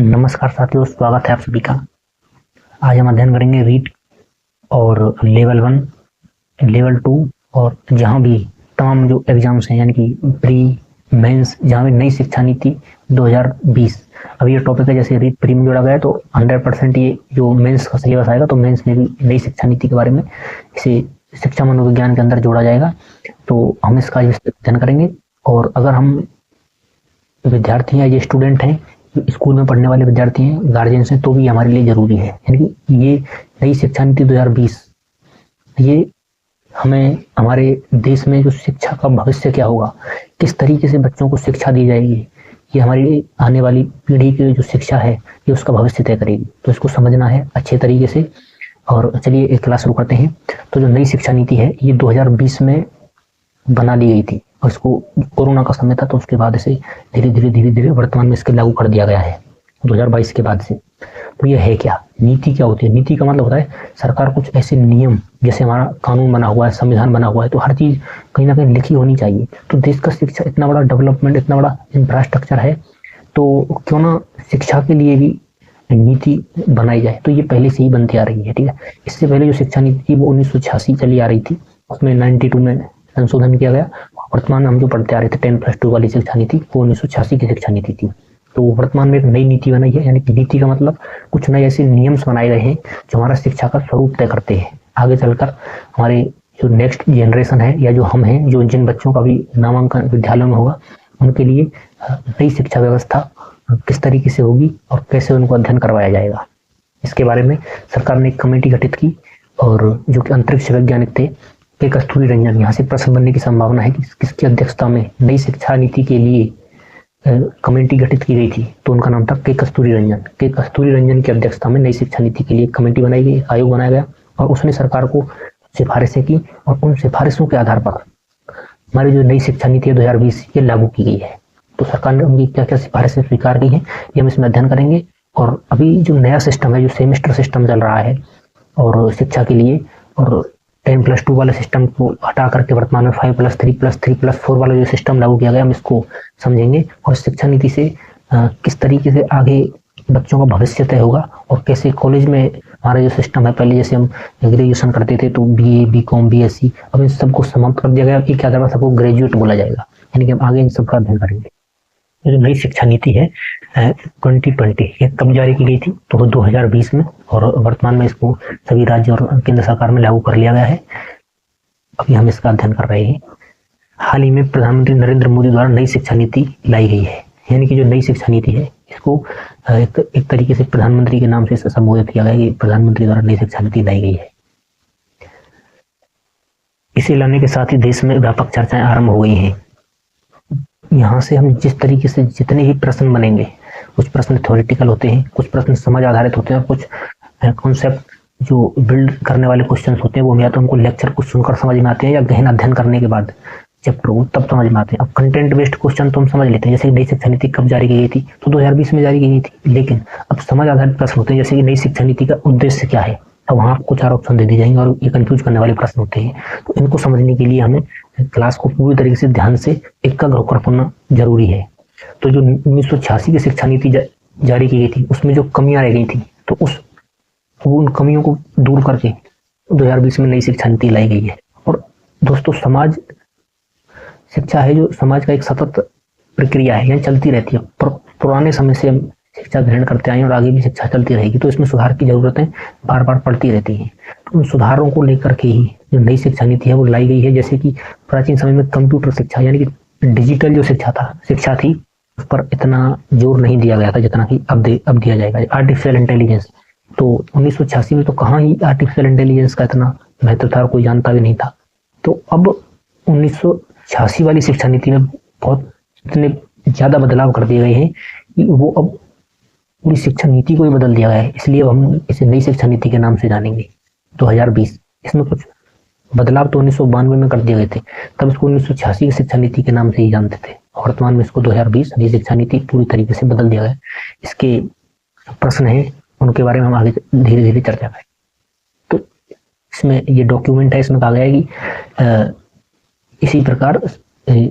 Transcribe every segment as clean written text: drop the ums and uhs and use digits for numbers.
नमस्कार साथियों, स्वागत है आप सभी का। आज हम अध्ययन करेंगे रीट और लेवल 1, लेवल 2 और जहाँ भी तमाम जो एग्जाम्स हैं यानी कि प्री मेंस, जहाँ भी नई शिक्षा नीति 2020 अभी ये टॉपिक है। जैसे रीट प्री में जोड़ा गया है तो 100% ये जो मेंस का सिलेबस आएगा तो मेंस में भी नई शिक्षा नीति के बारे में इसे शिक्षा मनोविज्ञान के अंदर जोड़ा जाएगा। तो हम इसका अध्ययन करेंगे। और अगर हम विद्यार्थी हैं, ये स्टूडेंट हैं, स्कूल में पढ़ने वाले विद्यार्थी हैं, गार्जियंस हैं, तो भी हमारे लिए जरूरी है। यानी कि ये नई शिक्षा नीति 2020 ये हमें हमारे देश में जो शिक्षा का भविष्य क्या होगा, किस तरीके से बच्चों को शिक्षा दी जाएगी, ये हमारी आने वाली पीढ़ी की जो शिक्षा है ये उसका भविष्य तय करेगी। तो इसको समझना है अच्छे तरीके से। और चलिए एक क्लास शुरू करते हैं। तो जो नई शिक्षा नीति है ये 2020 में बना ली गई थी और इसको कोरोना का समय था तो उसके बाद इसे धीरे धीरे वर्तमान में इसके लागू कर दिया गया है 2022 के बाद से। तो ये है क्या, नीति क्या होती है? नीति का मतलब होता है सरकार कुछ ऐसे नियम, जैसे हमारा कानून बना हुआ है, संविधान बना हुआ है, तो हर चीज कहीं ना कहीं लिखी होनी चाहिए। तो देश का शिक्षा इतना बड़ा डेवलपमेंट, इतना बड़ा इंफ्रास्ट्रक्चर है, तो क्यों ना शिक्षा के लिए भी नीति बनाई जाए। तो ये पहले से ही बनती आ रही है, ठीक है। इससे पहले जो शिक्षा नीति थी वो 1986 चली आ रही थी, उसमें 92 में संशोधन किया गया। वर्तमान में हम जो पढ़ते आ रहे थे 10+2 वाली शिक्षा नीति, वो 1986 की शिक्षा नीति थी। तो वर्तमान में एक नई नीति बनाई है, यानी कि नीति का मतलब कुछ नए ऐसे नियम्स बनाए गए हैं जो हमारा शिक्षा का स्वरूप तय करते हैं। आगे चलकर हमारे जो नेक्स्ट जनरेशन है या जो हम हैं, जो जिन बच्चों का भी नामांकन विद्यालयों में होगा, उनके लिए नई शिक्षा व्यवस्था किस तरीके से होगी और कैसे उनको अध्ययन करवाया जाएगा, इसके बारे में सरकार ने एक कमेटी गठित की। और जो कि अंतरिक्ष वैज्ञानिक थे के कस्तूरी रंजन, यहाँ से प्रश्न बनने की संभावना है कि किसकी अध्यक्षता में नई शिक्षा नीति के लिए कमेटी गठित की गई थी। तो उनका नाम था के कस्तूरी रंजन। के कस्तूरी रंजन की अध्यक्षता में नई शिक्षा नीति के लिए कमेटी बनाई गई, आयोग बनाया गया और उसने सरकार को सिफारिशें की और उन सिफारिशों के आधार पर हमारी जो नई शिक्षा नीति 2020 ये लागू की गई है। तो सरकार ने उनकी क्या क्या सिफारिशें स्वीकार की हैं ये हम इसमें अध्ययन करेंगे। और अभी जो नया सिस्टम है, जो सेमेस्टर सिस्टम चल रहा है और शिक्षा के लिए, और 10+2 वाले सिस्टम को हटा करके वर्तमान में 5+3+3+4 वाला जो सिस्टम लागू किया गया, हम इसको समझेंगे और शिक्षा नीति से किस तरीके से आगे बच्चों का भविष्य तय होगा और कैसे कॉलेज में हमारा जो सिस्टम है, पहले जैसे हम ग्रेजुएशन करते थे तो BA, BCom, BSc, अब इन सबको समाप्त कर दिया गया। एक आधार पर सबको ग्रेजुएट बोला जाएगा, यानी कि हम आगे इन सबका अध्ययन करेंगे। जो नई शिक्षा नीति है 2020 ये कब जारी की गई थी? तो 2020 में, और वर्तमान में इसको सभी राज्य और केंद्र सरकार में लागू कर लिया गया है। अभी हम इसका अध्ययन कर रहे हैं। हाल ही में प्रधानमंत्री नरेंद्र मोदी द्वारा नई शिक्षा नीति लाई गई है, यानी कि जो नई शिक्षा नीति है इसको एक तरीके से प्रधानमंत्री के नाम से संबोधित किया गया कि प्रधानमंत्री द्वारा नई शिक्षा नीति लाई गई है। इसे लाने के साथ ही देश में व्यापक चर्चाएं आरंभ हो गई हैं। यहाँ से हम जिस तरीके से जितने भी प्रश्न बनेंगे, कुछ प्रश्न थ्योरेटिकल होते हैं, कुछ प्रश्न समझ आधारित होते हैं, कुछ कॉन्सेप्ट जो बिल्ड करने वाले क्वेश्चंस होते हैं वो या तो हमको लेक्चर कुछ सुनकर समझ में आते हैं या गहन अध्ययन करने के बाद चैप्टर को तब समझ में आते हैं। अब कंटेंट बेस्ड क्वेश्चन तो हम समझ लेते हैं, जैसे नई शिक्षा नीति कब जारी की गई थी, तो 2020 में जारी की गई थी। लेकिन अब समझ आधारित प्रश्न होते हैं, जैसे कि नई शिक्षा नीति का उद्देश्य क्या है, अब वहाँ आपको 4 ऑप्शन दे दिए जाएंगे और ये कंफ्यूज करने वाले प्रश्न होते हैं। तो इनको समझने के लिए हमें क्लास को पूरी तरीके से ध्यान से एकाग्र होकर पढ़ना जरूरी है। तो जो 1986 की शिक्षा नीति जारी की गई थी उसमें जो कमियां रह गई थी, तो उन कमियों को दूर करके 2020 में नई शिक्षा नीति लाई गई है। और दोस्तों, समाज शिक्षा है जो समाज का एक सतत प्रक्रिया है, यानी चलती रहती है। पुराने समय से हम शिक्षा ग्रहण करते आए हैं और आगे भी शिक्षा चलती रहेगी, तो इसमें सुधार की जरूरतें बार बार पड़ती रहती हैं। तो उन सुधारों को लेकर के ही जो नई शिक्षा नीति है वो लाई गई है। जैसे कि प्राचीन समय में कंप्यूटर शिक्षा, यानी कि डिजिटल जो शिक्षा थी उस पर इतना जोर नहीं दिया गया था जितना कि अब दिया जाएगा। आर्टिफिशियल इंटेलिजेंस, तो 1986 में तो कहाँ ही आर्टिफिशियल इंटेलिजेंस का इतना महत्व था और कोई जानता भी नहीं था। तो अब 1986 वाली शिक्षा नीति में बहुत इतने ज्यादा बदलाव कर दिए गए हैं कि वो अब पूरी शिक्षा नीति को ही बदल दिया गया है। इसलिए हम इसे नई शिक्षा नीति के नाम से जानेंगे 2020। इसमें कुछ बदलाव तो 1992 में कर दिए गए थे, तब इसको 1986 की शिक्षा नीति के नाम से ही जानते थे। वर्तमान में इसको 2020 नई शिक्षा नीति पूरी तरीके से बदल दिया गया। इसके प्रश्न हैं उनके बारे में हम आगे धीरे धीरे चर्चा करें। तो इसमें ये डॉक्यूमेंट है, इसमें कहा गया है कि इसी प्रकार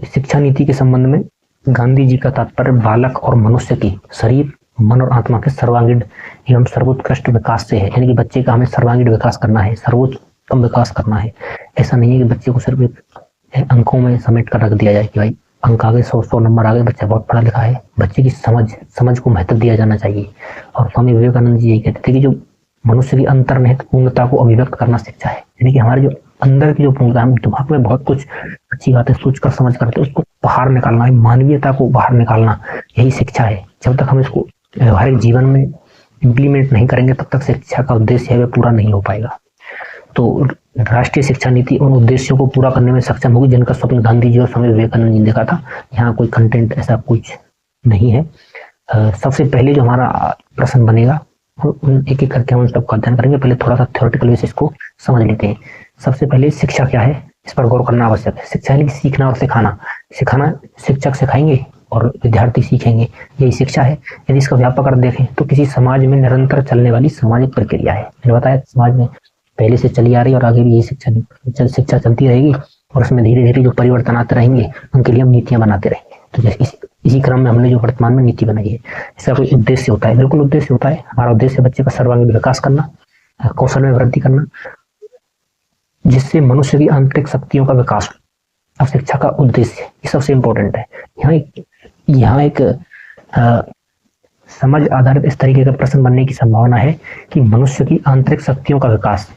शिक्षा नीति के संबंध में गांधी जी का तात्पर्य बालक और मनुष्य की शरीर, मन और आत्मा के सर्वांगीण एवं सर्वोत्कृष्ट विकास से है। यानी कि बच्चे का हमें सर्वांगीण विकास करना है, सर्वोत्तम विकास करना है। ऐसा नहीं है कि बच्चे को सिर्फ एक अंकों में समेट कर रख दिया जाए कि भाई अंक आ गए, 100 नंबर आ गए, बच्चा बहुत पढ़ा लिखा है। बच्चे की समझ को महत्व दिया जाना चाहिए। और स्वामी विवेकानंद जी यही कहते थे कि जो मनुष्य की अंतर्निहित पूर्णता को अभिव्यक्त करना शिक्षा है। यानी कि हमारे जो अंदर की जो पूर्णता, हम दिमाग में बहुत कुछ अच्छी बातें सोच कर समझ करते उसको बाहर निकालना है, मानवीयता को बाहर निकालना, यही शिक्षा है। जब तक हम इसको व्यवहारिक जीवन में इम्प्लीमेंट नहीं करेंगे तब तक शिक्षा का उद्देश्य है वह पूरा नहीं हो पाएगा। तो राष्ट्रीय शिक्षा नीति उन उद्देश्यों को पूरा करने में सक्षम होगी जिनका स्वप्न गांधी जी और स्वामी विवेकानंद जी ने देखा था। यहाँ कोई कंटेंट ऐसा कुछ नहीं है। सबसे पहले जो हमारा प्रश्न बनेगा एक एक करके हम सबका अध्ययन करेंगे। पहले थोड़ा सा थ्योरेटिकल बेसिस को समझ लेते हैं। सबसे पहले शिक्षा क्या है, इस पर गौर करना आवश्यक है। शिक्षा यानी सीखना और सिखाना। सिखाना शिक्षक सिखाएंगे और विद्यार्थी सीखेंगे, यही शिक्षा है। यदि इसका व्यापक अर्थ देखें तो किसी समाज में निरंतर चलने वाली सामाजिक प्रक्रिया है। मैंने बताया समाज में पहले से चली आ रही और आगे भी यही शिक्षा चलती रहेगी और उसमें धीरे धीरे जो परिवर्तन आते रहेंगे उनके लिए हम नीतियां बनाते रहेंगे। तो जैसे इसी क्रम में हमने जो वर्तमान में नीति बनाई है, इसका कोई उद्देश्य होता है? बिल्कुल उद्देश्य होता है। हमारा उद्देश्य बच्चे का सर्वांगीण विकास करना, कौशल में वृद्धि करना, जिससे मनुष्य की आंतरिक शक्तियों का विकास हो। अब शिक्षा का उद्देश्य ये सबसे इंपॉर्टेंट है। यहाँ एक समझ आधारित इस तरीके का प्रश्न बनने की संभावना है कि मनुष्य की आंतरिक शक्तियों का विकास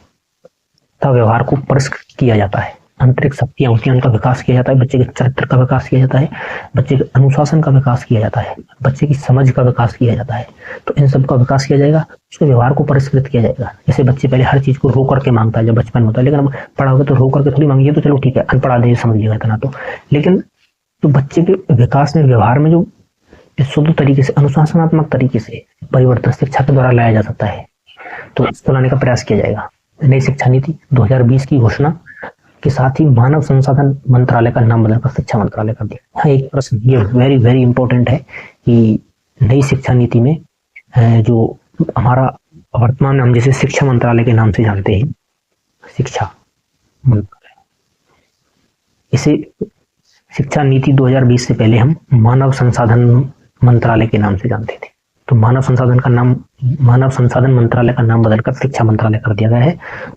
का व्यवहार को परिष्कृत किया जाता है। आंतरिक शक्तियां होती हैं, उनका विकास किया जाता है। बच्चे के चरित्र का विकास किया जाता है, बच्चे के अनुशासन का विकास किया जाता है, बच्चे की समझ का विकास किया जाता है। तो इन सब का विकास किया जाएगा, उसके व्यवहार को परिष्कृत किया जाएगा। जैसे बच्चे पहले हर चीज को रो करके मांगता है जब बचपन में होता है, लेकिन अब पढ़ा होगा तो रो करके थोड़ी मांगिए, तो चलो ठीक है अनपढ़ आदमी समझिएगा इतना तो। लेकिन तो बच्चे के विकास में, व्यवहार में जो शुद्ध तरीके से, अनुशासनात्मक तरीके से परिवर्तन शिक्षा के द्वारा लाया जा सकता है, तो इसको लाने का प्रयास किया जाएगा। नई शिक्षा नीति 2020 की घोषणा के साथ ही मानव संसाधन मंत्रालय का नाम बदलकर शिक्षा मंत्रालय कर दिया। यहाँ एक प्रश्न ये वेरी वेरी इंपॉर्टेंट है कि नई शिक्षा नीति में जो हमारा वर्तमान में हम जैसे शिक्षा मंत्रालय के नाम से जानते हैं, शिक्षा मंत्रालय, इसे शिक्षा नीति 2020 से पहले हम मानव संसाधन मंत्रालय के नाम से जानते थे। तो मानव संसाधन मंत्रालय का नाम बदलकर शिक्षा मंत्रालय कर दिया गया है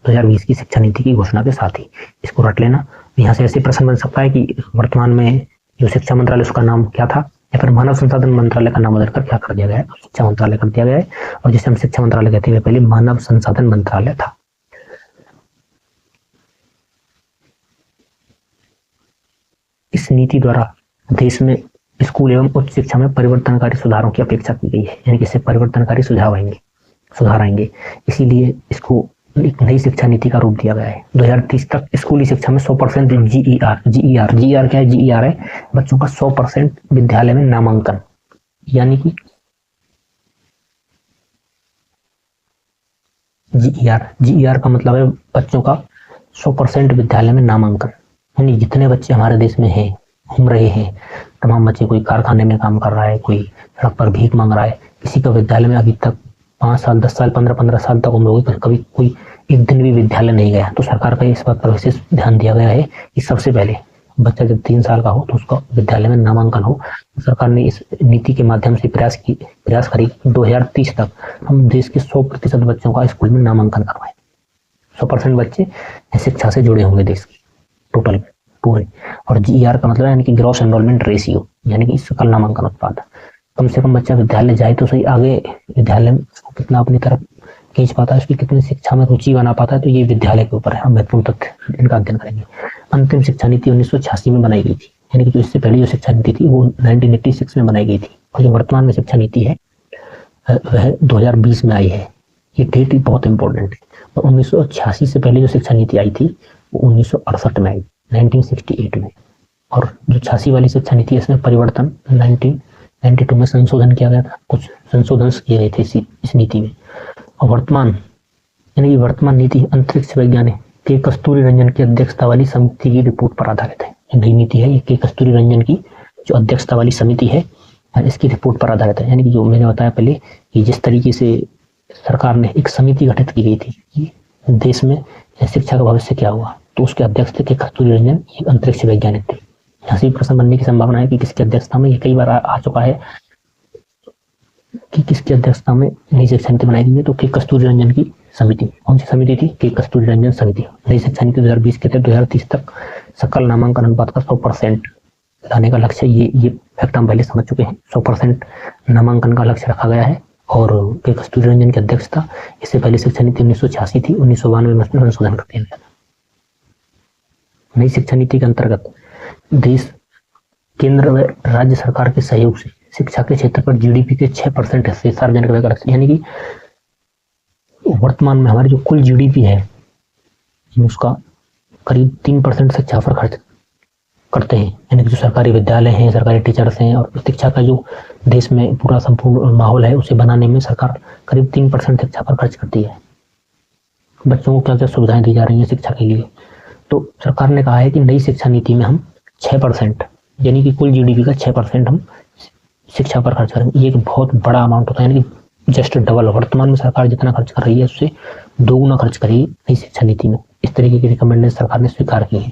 2020 की शिक्षा नीति की घोषणा के साथ ही। इसको रट लेना। यहाँ से ऐसे प्रश्न बन सकता है कि वर्तमान में जो शिक्षा मंत्रालय उसका नाम क्या था, या फिर मानव संसाधन मंत्रालय का नाम बदलकर क्या कर दिया गया है, शिक्षा मंत्रालय कर दिया गया है। और जिसे हम शिक्षा मंत्रालय कहते हैं पहले मानव संसाधन मंत्रालय था। इस नीति द्वारा देश में स्कूल एवं उच्च शिक्षा में परिवर्तनकारी सुधारों की अपेक्षा की गई है। यानी कि इससे परिवर्तनकारी सुधार आएंगे। इसीलिए इसको एक नई शिक्षा नीति का रूप दिया गया है। 2030 तक स्कूली शिक्षा में 100% GER क्या है? GER है बच्चों का 100% विद्यालय में नामांकन। यानी कि GER का मतलब है बच्चों का 100% विद्यालय में नामांकन। यानी जितने बच्चे हमारे देश में हैं, घूम रहे हैं, तमाम बच्चे, कोई कारखाने में काम कर रहा है, कोई सड़क पर भीख मांग रहा है, किसी का विद्यालय में अभी तक 5 साल 10 साल 15 साल तक उम्र होगी, कभी कोई एक दिन भी विद्यालय नहीं गया। तो सरकार का इस बात पर विशेष ध्यान दिया गया है कि सबसे पहले बच्चा जब 3 साल का हो तो उसका विद्यालय में नामांकन हो। सरकार ने इस नीति के माध्यम से प्रयास करी 2030 तक हम देश के 100% बच्चों का स्कूल में नामांकन करवाएं। 100% बच्चे शिक्षा से जुड़े होंगे देश के टोटल पूरे। और GER का मतलब है यानी कि ग्रॉस एनरोलमेंट रेशियो, यानी कि सकल नामांकन उत्पाद। कम से कम बच्चा विद्यालय जाए तो सही, आगे विद्यालय में कितना अपनी तरफ खींच पाता है, उसकी कितनी शिक्षा में रुचि बना पाता है, तो ये विद्यालय के ऊपर है। हम महत्वपूर्ण तथ्य इनका अध्ययन करेंगे। अंतिम शिक्षा नीति 1986 में बनाई गई थी। यानी कि जो इससे पहले जो शिक्षा नीति थी वो 1986 में बनाई गई थी, और जो वर्तमान में शिक्षा नीति है वह 2020 में आई है। ये डेट ही बहुत इंपॉर्टेंट है। और 1986 से पहले जो शिक्षा नीति आई थी वो 1968 में आई, 1968 में। और जो 86 वाली शिक्षा नीति है इसमें परिवर्तन 1992 में संशोधन किया गया था। कुछ संशोधन किए गए थे इस नीति में। और वर्तमान यानी कि वर्तमान नीति अंतरिक्ष वैज्ञानिक के कस्तूरी रंजन की अध्यक्षता वाली समिति की रिपोर्ट पर आधारित है। नई नीति है ये के कस्तूरी रंजन की जो अध्यक्षता वाली समिति है इसकी रिपोर्ट पर आधारित है। यानी कि जो मैंने बताया पहले कि जिस तरीके से सरकार ने एक समिति गठित की गई थी कि देश में शिक्षा का भविष्य क्या हुआ, तो उसके अध्यक्ष थे के कस्तूरी रंजन, एक अंतरिक्ष वैज्ञानिक थे। यहाँ से प्रश्न बनने की संभावना है कि किसकी अध्यक्षता में, ये कई बार आ चुका है। कि किसकी अध्यक्षता में नई शिक्षा नीति बनाई गई है, तो के कस्तूरी रंजन की समिति। कौन सी समिति थी? के कस्तूरी रंजन समिति। नई शिक्षा नीति 2020 के तहत 2030 तक सकल नामांकन अनुपात का 100% लाने का लक्ष्य। ये फैक्ट हम पहले समझ चुके हैं। 100% नामांकन का लक्ष्य रखा गया है और के कस्तूरी रंजन की अध्यक्षता। इससे पहले शिक्षा नीति 1986 थी, 1992 में संशोधन कर दिया गया। नई शिक्षा नीति के अंतर्गत देश केंद्र व राज्य सरकार के सहयोग से शिक्षा के क्षेत्र पर जीडीपी के 6% हिस्से सार्वजनिक व्यय का लक्ष्य, यानी कि वर्तमान में हमारी जो कुल जीडीपी है उसका करीब 3% शिक्षा पर खर्च करते हैं। यानी कि जो सरकारी विद्यालय हैं, सरकारी टीचर्स हैं और शिक्षा का जो देश में पूरा संपूर्ण माहौल है उसे बनाने में सरकार करीब 3% शिक्षा पर खर्च करती है। बच्चों को क्या क्या सुविधाएं दी जा रही हैं शिक्षा के लिए, तो सरकार ने कहा है कि नई शिक्षा नीति में हम 6% यानी कि कुल जीडीपी का 6% हम शिक्षा पर खर्च करेंगे। ये एक बहुत बड़ा अमाउंट होता है, यानी कि जस्ट डबल। वर्तमान में सरकार जितना खर्च कर रही है उससे दोगुना खर्च करेगी नई शिक्षा नीति में। इस तरीके की रिकमेंडेशन सरकार ने स्वीकार की है।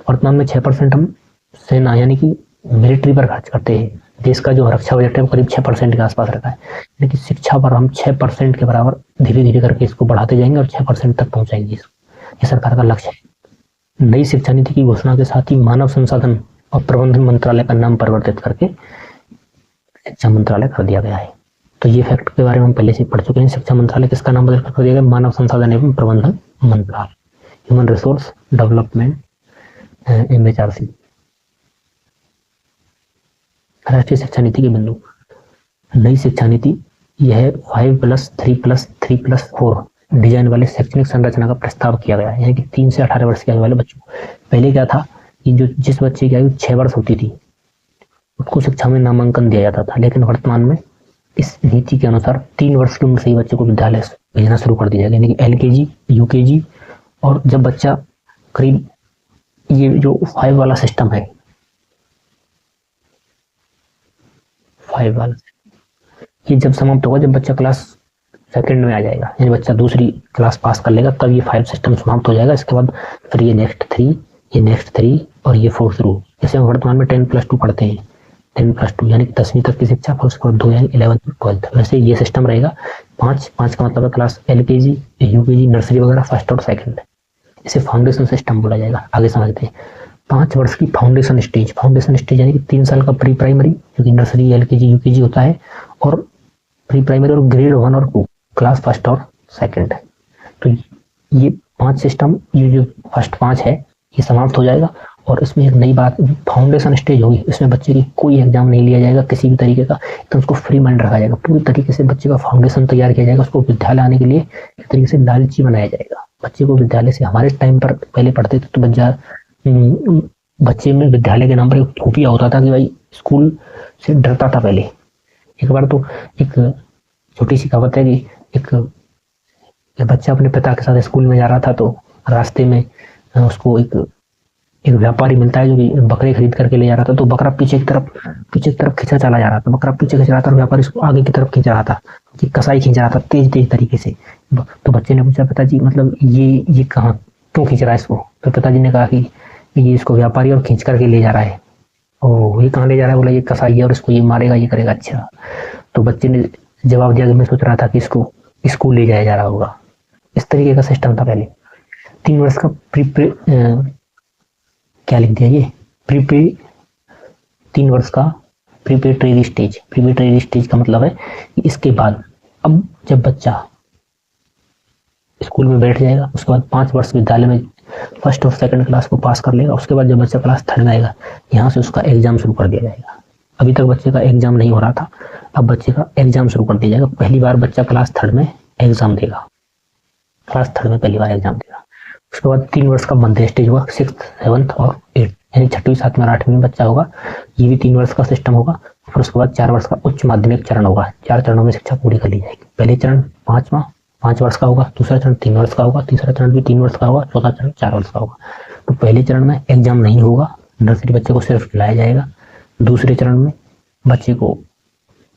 वर्तमान में 6% हम सेना यानी कि मिलिट्री पर खर्च करते हैं। देश का जो रक्षा बजट है वो करीब 6% के आसपास रहता है, यानी कि शिक्षा पर हम 6% के बराबर धीरे धीरे करके इसको बढ़ाते जाएंगे और 6% तक पहुंचाएंगे। ये सरकार का लक्ष्य है। नई शिक्षा नीति की घोषणा के साथ ही मानव संसाधन और प्रबंधन मंत्रालय का नाम परिवर्तित करके शिक्षा मंत्रालय कर दिया गया है। तो ये फैक्ट के बारे में हम पहले से पढ़ चुके हैं। शिक्षा मंत्रालय किसका नाम बदल कर दिया गया? मानव संसाधन एवं प्रबंधन मंत्रालय, ह्यूमन रिसोर्स डेवलपमेंट, MHRC। राष्ट्रीय शिक्षा नीति के बिंदु। नई शिक्षा नीति यह 5+3+3+4 डिजाइन वाले शैक्षणिक संरचना का प्रस्ताव किया गया है, यानी कि 3 से 18 वर्ष की आयु वाले बच्चों। पहले क्या था कि जिस बच्चे की आयु 6 वर्ष होती थी उसको शिक्षा में नामांकन दिया जाता था, लेकिन वर्तमान में इस नीति के अनुसार 3 वर्ष की उम्र से ही बच्चे को विद्यालय भेजना शुरू कर दिया जाएगा, यानी कि LKG, UKG। और जब बच्चा करीब ये जो 5 वाला सिस्टम है, 5 वाला ये जब समाप्त होगा, जब बच्चा क्लास सेकंड में आ जाएगा, यानी बच्चा दूसरी क्लास पास कर लेगा, तब ये 5 सिस्टम समाप्त हो जाएगा। इसके बाद फिर ये नेक्स्ट 3, ये नेक्स्ट 3 और ये 4 शुरू। जैसे हम वर्तमान में 10+2 पढ़ते हैं, 10+2 यानी कि 10वीं तक की शिक्षा, फिर उसके बाद 2 यानी 11th 12th। वैसे ये सिस्टम रहेगा। 5 का मतलब है क्लास LKG, UKG, नर्सरी वगैरह, फर्स्ट और सेकंड। इसे फाउंडेशन सिस्टम बोला जाएगा। आगे समझते हैं। 5 वर्ष की फाउंडेशन स्टेज। फाउंडेशन स्टेज यानी कि 3 साल का प्री प्राइमरी, जो कि नर्सरी, LKG, UKG होता है, और प्री प्राइमरी और ग्रेड 1 और 2 क्लास फर्स्ट और सेकंड है। तो ये 5 सिस्टम, ये जो फर्स्ट 5 है ये समाप्त हो जाएगा। और इसमें एक नई बात, फाउंडेशन स्टेज होगी, इसमें बच्चे की कोई एग्जाम नहीं लिया जाएगा किसी भी तरीके का, तो उसको फ्री माइंड रखा जाएगा। पूरी तरीके से बच्चे का फाउंडेशन तैयार किया जाएगा। उसको विद्यालय आने के लिए एक तरीके से लालची बनाया जाएगा। बच्चे को विद्यालय से, हमारे टाइम पर पहले पढ़ते थे तो बच्चे में विद्यालय के नाम पर एक खूबिया होता था कि भाई स्कूल से डरता था पहले। एक बार तो एक छोटी सी कहावत है कि एक बच्चा अपने पिता के साथ स्कूल में जा रहा था, तो रास्ते में उसको एक व्यापारी मिलता है जो कि बकरे खरीद करके ले जा रहा था। तो बकरा पीछे की तरफ खींचा चला जा रहा था। बकरा पीछे खींच रहा था और व्यापारी उसको आगे की तरफ खींच रहा था, कि कसाई खींच रहा था तेज तरीके से। तो बच्चे ने पूछा, पिताजी मतलब ये कहाँ, क्यों खींच रहा है इसको? तो पिताजी ने कहा कि ये इसको व्यापारी और खींच करके ले जा रहा है। ओ, ये कहाँ ले जा रहा है? बोला ये कसाई है और इसको ये मारेगा, ये करेगा। अच्छा। तो बच्चे ने जवाब दिया कि मैं सोच रहा था कि इसको स्कूल ले जाया जा रहा होगा। इस तरीके का सिस्टम था पहले। 3 वर्ष का क्या लिख दिया ये, 3 वर्ष का प्रिपरेटरी स्टेज। प्रिपरेटरी स्टेज का मतलब है कि इसके बाद अब जब बच्चा स्कूल में बैठ जाएगा, उसके बाद 5 वर्ष विद्यालय में फर्स्ट और सेकंड क्लास को पास कर लेगा। उसके बाद जब बच्चा क्लास 3rd में आएगा, यहाँ से उसका एग्जाम शुरू कर दिया जाएगा। अभी तक बच्चे का एग्जाम नहीं हो रहा था, अब बच्चे का एग्जाम शुरू कर दिया जाएगा। पहली बार बच्चा क्लास 3rd में एग्जाम देगा, क्लास 3rd में पहली बार एग्जाम देगा। उसके बाद 3 वर्ष का मध्य स्टेज होगा, 6th, 7th और 8th, यानी 6वीं, 7वीं और 8वीं में बच्चा होगा। ये भी 3 वर्ष का सिस्टम होगा। फिर उसके बाद 4 वर्ष का उच्च माध्यमिक चरण होगा। 4 चरणों में शिक्षा पूरी कर ली जाएगी। पहले चरण 5 वर्ष का होगा, दूसरा चरण 3 वर्ष का होगा, तीसरा चरण भी 3 वर्ष का होगा, चौथा चरण 4 वर्ष का होगा। तो पहले चरण में एग्जाम नहीं होगा, नर्सरी बच्चे को सिर्फ खिलाया जाएगा। दूसरे चरण में बच्चे को,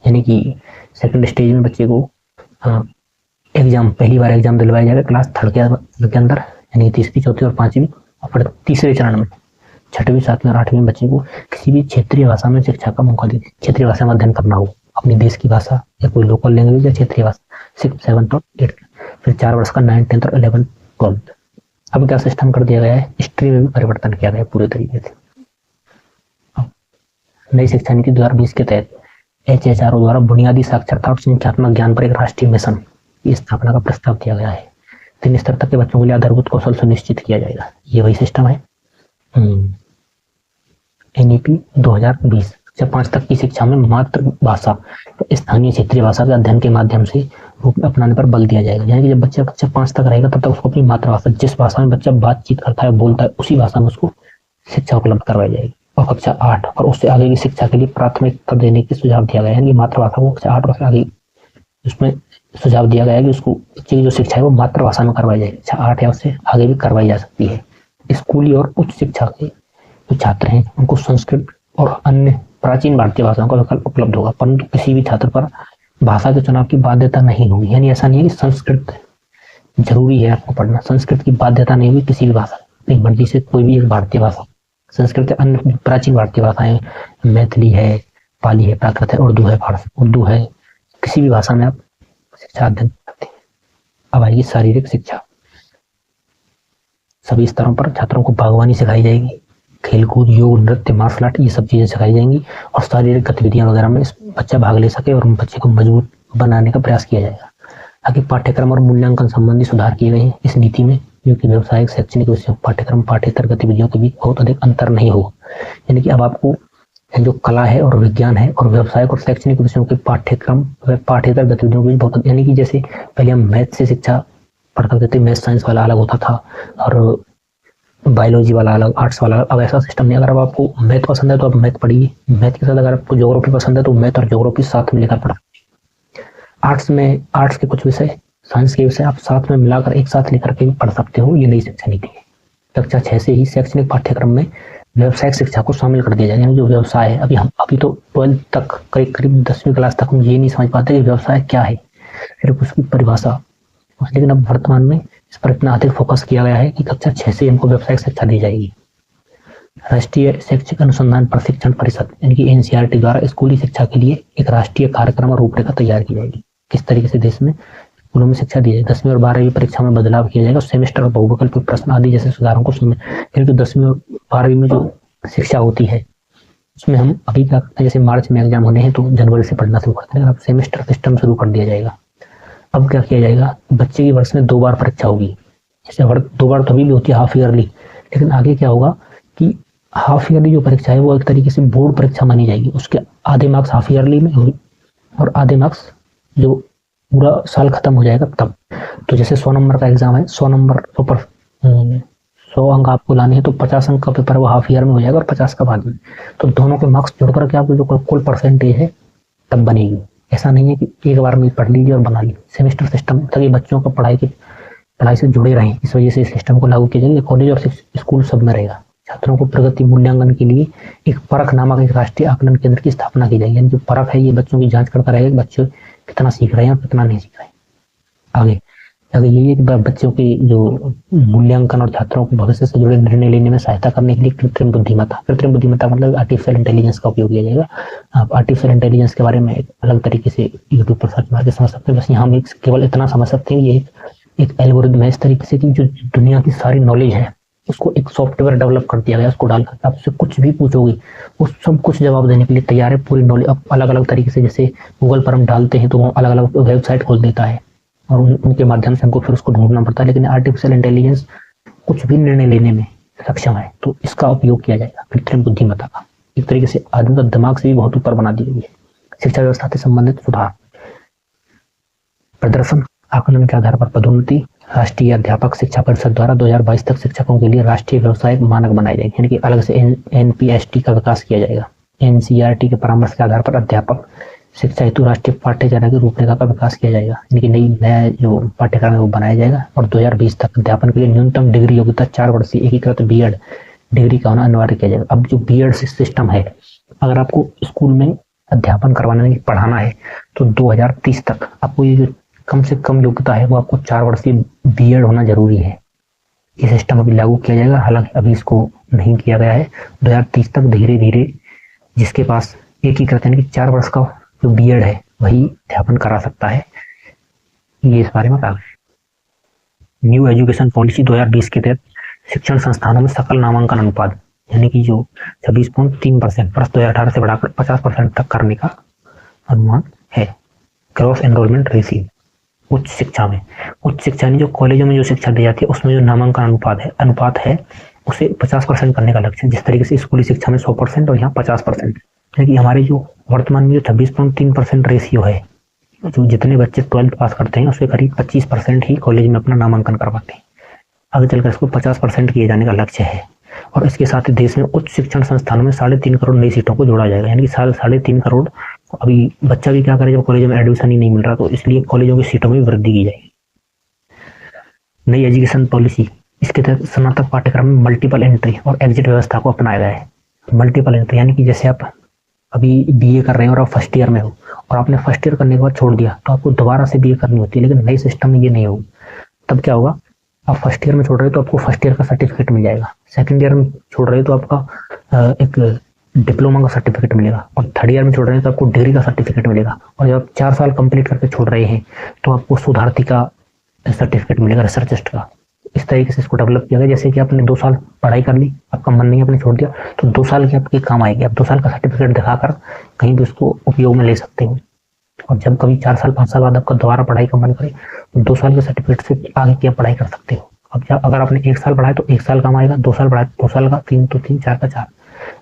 यानी कि सेकंड स्टेज में बच्चे को एग्जाम, पहली बार एग्जाम दिलवाया जाएगा क्लास 3rd के अंदर, यानी 3री, 4थी और 5वीं। और फिर तीसरे चरण में 6वीं, 7वीं और 8वीं बच्चे को किसी भी क्षेत्रीय भाषा में शिक्षा का मौका देते, क्षेत्रीय भाषा में अध्ययन करना हो। अपने देश की भाषा या कोई लोकल लैंग्वेज या क्षेत्रीय भाषा 6th 7th और 8th। फिर 4 वर्ष का 9th 10th और 11th 12th। अब क्या सिस्टम कर दिया गया है, हिस्ट्री में भी परिवर्तन किया गया है पूरे तरीके से। नई शिक्षा नीति 2020 के तहत HHRO द्वारा बुनियादी साक्षरता और संख्यात्मक ज्ञान पर एक राष्ट्रीय मिशन की स्थापना का प्रस्ताव किया गया है। 3 स्तर तक के बच्चों के लिए आधारभूत कौशल सुनिश्चित किया जाएगा। ये वही सिस्टम है NEP 2020। 5 तक की शिक्षा में मातृभाषा स्थानीय क्षेत्रीय भाषा के अध्ययन के माध्यम से रूप में अपनाने पर बल दिया जाएगा। यानी कि जब बच्चा 5 तक रहेगा तब तक उसको अपनी मातृभाषा, जिस भाषा में बच्चा बातचीत करता है बोलता है, उसी भाषा में उसको शिक्षा उपलब्ध करवाई जाएगी। और कक्षा 8 और उससे आगे की शिक्षा के लिए प्राथमिकता देने की सुझाव दिया गया है। यानी मातृभाषा को कक्षा 8 और आगे उसमें सुझाव दिया गया है कि उसको बच्चे की जो शिक्षा है वो मातृभाषा में करवाई जाएगी। कक्षा 8 या उससे आगे भी करवाई जा सकती है। स्कूली और उच्च शिक्षा के जो छात्र हैं उनको संस्कृत और अन्य प्राचीन भारतीय भाषाओं का विकल्प उपलब्ध होगा, परंतु किसी भी छात्र पर भाषा के चुनाव की बाध्यता नहीं होगी। यानी ऐसा नहीं है कि संस्कृत जरूरी है आपको पढ़ना, संस्कृत की बाध्यता नहीं होगी किसी भी भाषा, अपनी मर्जी से कोई भी एक भारतीय भाषा, संस्कृत अन्य प्राचीन भारतीय भाषाएं, मैथिली है, पाली है, प्राकृत है, उर्दू है, फारसी उर्दू है, किसी भी भाषा में आप शिक्षा अध्ययन करते हैं। अब आएगी शारीरिक शिक्षा। सभी स्तरों पर छात्रों को बागवानी सिखाई जाएगी, खेलकूद, योग, नृत्य, मार्शल आर्ट, ये सब चीजें सिखाई जाएंगी और शारीरिक गतिविधियां वगैरह में बच्चा भाग ले सके और बच्चे को मजबूत बनाने का प्रयास किया जाएगा। आगे पाठ्यक्रम और मूल्यांकन संबंधी सुधार किए गए हैं इस नीति में, क्योंकि व्यवसायिक शैक्षणिक विषयों पाठ्यक्रम पाठ्येतर गतिविधियों के बीच बहुत अधिक अंतर नहीं होगा। यानी कि अब आपको जो कला है और विज्ञान है और व्यवसायिक और शैक्षणिक विषयों के पाठ्यक्रम व पाठ्येतर गतिविधियों के बीच बहुत, यानी कि जैसे पहले हम मैथ से शिक्षा पढ़ करते थे, मैथ साइंस वाला अलग होता था और बायोलॉजी वाला अलग, आर्ट्स वाला अलग। अब ऐसा सिस्टम नहीं। अगर अब आपको मैथ पसंद है तो आप मैथ पढ़िए, मैथ के साथ अगर आपको ज्योग्राफी पसंद है तो मैथ और ज्योग्राफी साथ में लेकर पढ़ा। आर्ट्स में आर्ट्स के कुछ विषय, साइंस के विषय आप साथ में मिलाकर एक साथ लेकर के भी पढ़ सकते हो। ये नई शिक्षा नीति है। कक्षा 6 से ही शैक्षणिक पाठ्यक्रम में व्यवसायिक शिक्षा को शामिल कर दिया जाए। यानी जो व्यवसाय है, अभी तो 12th तक करीब 10वीं क्लास तक हम ये नहीं समझ पाते कि व्यवसाय क्या है, सिर्फ उसकी परिभाषा। लेकिन अब वर्तमान में इस पर इतना अधिक फोकस किया गया है कि कक्षा 6 से इनको व्यावसायिक शिक्षा दी जाएगी। राष्ट्रीय शैक्षिक अनुसंधान प्रशिक्षण परिषद यानी कि NCERT द्वारा स्कूली शिक्षा के लिए एक राष्ट्रीय कार्यक्रम और रूपरेखा तैयार की जाएगी। किस तरीके से देश में स्कूलों में शिक्षा दी जाएगी। 10वीं और 12वीं परीक्षा में बदलाव किया जाएगा। सेमेस्टर और बहुविकल्पीय प्रश्न आदि जैसे सुधारों को क्योंकि 10वीं और 12वीं में जो शिक्षा होती है उसमें हम अभी क्या करते हैं, जैसे मार्च में एग्जाम होने हैं तो जनवरी से पढ़ना शुरू करते हैं। अब सेमेस्टर सिस्टम शुरू कर दिया जाएगा। अब क्या किया जाएगा, बच्चे की वर्ष में 2 बार परीक्षा होगी। जैसे 2 बार तो अभी भी होती है हाफ ईयरली, लेकिन आगे क्या होगा कि हाफ ईयरली जो परीक्षा है वो एक तरीके से बोर्ड परीक्षा मानी जाएगी। उसके आधे मार्क्स हाफ ईयरली में होगी और आधे मार्क्स जो पूरा साल खत्म हो जाएगा तब। तो जैसे 100 नंबर का एग्जाम है, 100 नंबर ऊपर 100 अंक आपको लाने हैं तो 50 अंक का पेपर वो हाफ ईयर में हो जाएगा और 50 का बाद में। तो दोनों के मार्क्स जोड़ करके आपको जो कुल परसेंटेज है तब बनेगी। ऐसा नहीं है कि एक बार में पढ़ लीजिए और बना लीजिए। सेमेस्टर सिस्टम ताकि बच्चों को पढ़ाई से जुड़े रहें, इस वजह से इस सिस्टम को लागू किया जाएगा। कॉलेज और स्कूल सब में रहेगा। छात्रों को प्रगति मूल्यांकन के लिए एक परख नामक एक राष्ट्रीय आकलन केंद्र की स्थापना की जाएगी। यानी जो परख है ये बच्चों की जांच करता रहेगा कि बच्चे कितना सीख रहे हैं और कितना नहीं सीख रहे हैं। आगे यही है कि बच्चों के जो मूल्यांकन और छात्रों को भविष्य से जुड़े निर्णय लेने में सहायता करने के लिए कृत्रिम बुद्धिमत्ता मतलब आर्टिफिशियल इंटेलिजेंस का उपयोग किया जाएगा। आप आर्टिफिशियल इंटेलिजेंस के बारे में एक अलग तरीके से यूट्यूब पर सर्च मार के समझ सकते हैं। बस यहाँ हम केवल इतना समझ सकते हैं, ये एक एल्गोरिथम है इस तरीके से कि जो दुनिया की सारी नॉलेज है उसको एक सॉफ्टवेयर डेवलप कर दिया गया। उसको डालकर आप उससे कुछ भी पूछोगे वो सब कुछ जवाब देने के लिए तैयार है। पूरी नॉलेज अब अलग अलग तरीके से, जैसे गूगल पर हम डालते हैं तो वो अलग अलग वेबसाइट खोल देता है और उनके माध्यम से हमको फिर उसको ढूंढना पड़ता है। लेकिन आर्टिफिशियल इंटेलिजेंस कुछ भी निर्णय लेने में सक्षम है, तो इसका उपयोग किया जाएगा कृत्रिम बुद्धिमत्ता का। एक तरीके से आदमी का दिमाग से भी बहुत ऊपर बना दी गई है। शिक्षा व्यवस्था से संबंधित सुधार, प्रदर्शन आकलन के आधार पर पदोन्नति। राष्ट्रीय अध्यापक शिक्षा परिषद द्वारा 2022 तक शिक्षकों के लिए राष्ट्रीय व्यवसायिक मानक बनाए जाएंगे। यानी कि अलग से NPST का विकास किया जाएगा। NCERT के परामर्श के आधार पर अध्यापक शिक्षा हेतु राष्ट्रीय पाठ्यचर्या की रूपरेखा का विकास किया जाएगा। यानी कि नया जो पाठ्यक्रम है वो बनाया जाएगा। और 2020 तक अध्यापन के लिए न्यूनतम डिग्री योग्यता 4 वर्षीय एकीकृत B.Ed डिग्री का होना अनिवार्य किया जाएगा। अब जो B.Ed सिस्टम है, अगर आपको स्कूल में अध्यापन करवाना है, पढ़ाना है, तो 2030 तक आपको ये जो कम से कम योग्यता है वो आपको 4 वर्षीय B.Ed होना जरूरी है। ये सिस्टम अभी लागू किया जाएगा, हालांकि अभी इसको नहीं किया गया है। 2030 तक धीरे धीरे जिसके पास एकीकृत यानी कि 4 वर्ष का जो बीएड है वही अध्यापन करा सकता है। ये इस बारे में कहा गया। न्यू एजुकेशन पॉलिसी 2020 के तहत शिक्षण संस्थानों में सकल नामांकन अनुपात यानी कि जो 26.3% वर्ष 2018 से बढ़ाकर 50% तक करने का अनुमान है। क्रॉस एनरोलमेंट रेशियो उच्च शिक्षा में, उच्च शिक्षा यानी जो कॉलेजों में जो शिक्षा दी जाती है उसमें जो नामांकन अनुपात है उसे 50% करने का लक्ष्य है। जिस तरीके से स्कूली शिक्षा में 100% और यहाँ 50%, यानी कि हमारे जो वर्तमान में जो 26.3% रेशियो है, जो जितने बच्चे 12th पास करते हैं उसके करीब 25% ही कॉलेज में अपना नामांकन करवाते हैं। आगे चलकर इसको 50% किए जाने का लक्ष्य है। और इसके साथ ही देश में उच्च शिक्षण संस्थानों में 3.5 करोड़ नई सीटों को जोड़ा जाएगा, यानी कि 3.5 करोड़। अभी बच्चा भी क्या करे जब कॉलेज में एडमिशन ही नहीं मिल रहा, तो इसलिए कॉलेजों की सीटों में वृद्धि की जाएगी। नई एजुकेशन पॉलिसी, इसके तहत स्नातक पाठ्यक्रम में मल्टीपल एंट्री और एग्जिट व्यवस्था को अपनाया गया है। मल्टीपल एंट्री यानी कि जैसे आप अभी बीए कर रहे हो और आप फर्स्ट ईयर में हो और आपने फर्स्ट ईयर करने के बाद छोड़ दिया तो आपको दोबारा से बीए करनी होती है, लेकिन नई सिस्टम में ये नहीं होगा। तब क्या होगा, आप फर्स्ट ईयर में छोड़ रहे हो तो आपको फर्स्ट ईयर का सर्टिफिकेट मिल जाएगा, सेकंड ईयर में छोड़ रहे हो तो आपका एक डिप्लोमा का सर्टिफिकेट मिलेगा, और थर्ड ईयर में छोड़ रहे हैं तो आपको डिग्री का सर्टिफिकेट मिलेगा, और जब आप 4 साल कंप्लीट करके छोड़ रहे हैं तो आपको शोधार्थी का सर्टिफिकेट मिलेगा, रिसर्चिस्ट का। इस तरीके से इसको डेवलप किया गया। जैसे कि आपने 2 साल पढ़ाई कर ली, आपका मन नहीं आपने छोड़ दिया, तो 2 साल की आपके काम आएगी। आप 2 साल का सर्टिफिकेट दिखाकर कहीं भी उसको उपयोग में ले सकते हो। और जब कभी 4 साल 5 साल बाद आपका दोबारा पढ़ाई का मन करे तो 2 साल के सर्टिफिकेट से आगे की आप पढ़ाई कर सकते हो। अब जब अगर आपने 1 साल पढ़ाया तो 1 साल काम आएगा, 2 साल पढ़ाया 2 साल का, 3 तो 3, 4 का 4।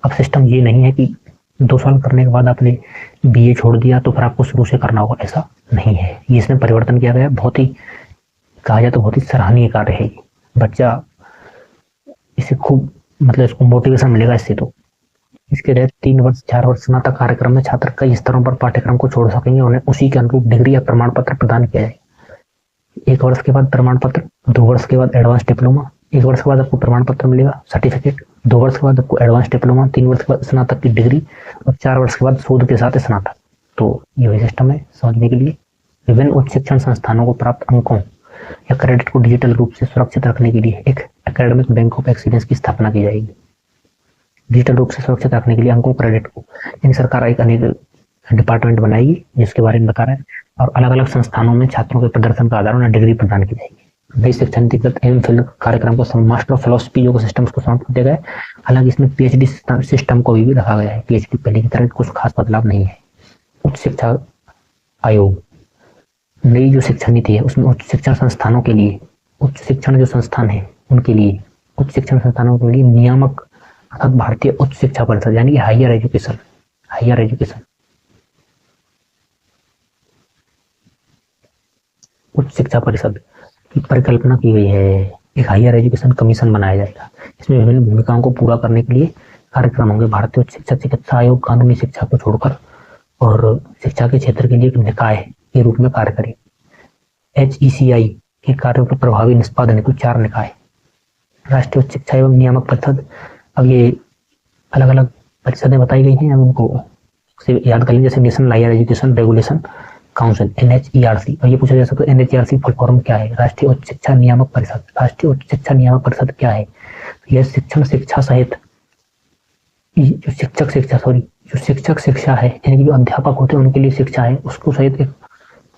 अब सिस्टम ये नहीं है कि 2 साल करने के बाद आपने बीए छोड़ दिया तो फिर आपको शुरू से करना होगा, ऐसा नहीं है। ये इसमें परिवर्तन किया गया, बहुत ही कहा जाए तो बहुत ही सराहनीय कार्य है। बच्चा इसे खूब इसको मोटिवेशन मिलेगा इससे। तो इसके तहत 3 वर्ष 4 वर्ष स्नातक कार्यक्रम में छात्र कई स्तरों पर पाठ्यक्रम को छोड़ सकेंगे, उन्हें उसी के अनुरूप डिग्री या प्रमाण पत्र प्रदान किया जाएगा। 1 वर्ष के बाद प्रमाण पत्र, 2 वर्ष के बाद एडवांस डिप्लोमा, 1 वर्ष के बाद आपको प्रमाण पत्र मिलेगा, सर्टिफिकेट, 2 वर्ष के बाद आपको एडवांस डिप्लोमा, 3 वर्ष के बाद स्नातक की डिग्री, और 4 वर्ष के बाद शोध के साथ स्नातक। तो ये सिस्टम है समझने के लिए। विभिन्न उच्च शिक्षण संस्थानों को प्राप्त अंकों या क्रेडिट को डिजिटल रूप से सुरक्षित रखने के लिए एक एकेडमिक बैंक ऑफ एक्सीलेंस की स्थापना की जाएगी। डिजिटल रूप से सुरक्षित रखने के लिए अंकों क्रेडिट को इन सरकार एक अनेक डिपार्टमेंट बनाएगी जिसके बारे में बता रहा है, और अलग अलग संस्थानों में छात्रों के प्रदर्शन का आधार उन्हें डिग्री प्रदान की जाएगी। नई शिक्षा नीति के तहत एम.फिल कार्यक्रम को मास्टर ऑफ फिलोसफी जो सिस्टम को समाप्त कर दिया गया है। हालांकि इसमें पीएचडी सिस्टम को भी रखा गया है। पीएचडी पहले की तरह कुछ खास बदलाव नहीं है। उच्च शिक्षा आयोग, नई जो शिक्षा नीति है उसमें उच्च शिक्षण संस्थानों के लिए, उच्च शिक्षण जो संस्थान है उनके लिए, उच्च शिक्षण संस्थानों के लिए नियामक अर्थात भारतीय उच्च शिक्षा परिषद यानी कि हायर एजुकेशन उच्च शिक्षा परिषद की परिकल्पना की गई है। एक हायर एजुकेशन कमीशन बनाया जाएगा। इसमें विभिन्न भूमिकाओं को पूरा करने के लिए कार्यक्रम होंगे। भारतीय उच्च शिक्षा चिकित्सा आयोग कानूनी शिक्षा को छोड़कर और शिक्षा के क्षेत्र के लिए एक निकाय के रूप में कार्य करे। HECI के कार्यों के प्रभावी निष्पादन हेतु 4 निकाय। राष्ट्रीय उच्च शिक्षा एवं नियामक परिषद, अब ये अलग अलग परिषदें बताई गई हैं, हम उनको याद कर लें। जैसे national higher education regulation council NHERC, और ये पूछा जा सकता है NHERC फुल फॉर्म क्या है? राष्ट्रीय उच्च शिक्षा नियामक परिषद। राष्ट्रीय उच्च शिक्षा नियामक परिषद क्या है? यह शिक्षा सहित जो शिक्षक शिक्षा है, यानी कि जो अध्यापक होते हैं उनके लिए शिक्षा है, उसको सहित एक